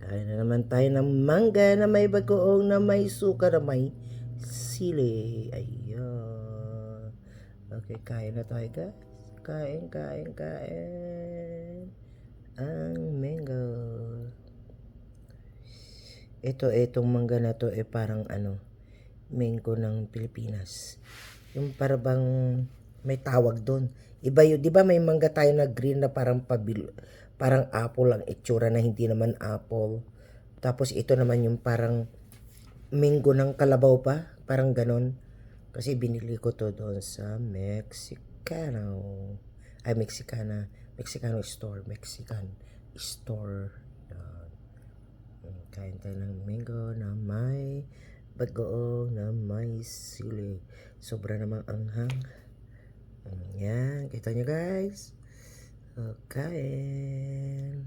Kain na naman tayo ng mangga na may bagoong na may suka na may sili. Ayan. Okay, kain na tayo guys. Kain. Ang mango. Itong mangga na to parang mango ng Pilipinas. Yung parang may tawag doon. Iba yun, di ba may mangga tayo na green na parang parang apple ang itsura na hindi naman apple. Tapos ito naman yung parang mango ng kalabaw pa, parang ganon. Kasi binili ko to doon sa Mexicano store, Mexican store. Kain tayo ng mango na may bagoong na may sili. Sobra namang anghang. Yan, kita nyo guys. Kain.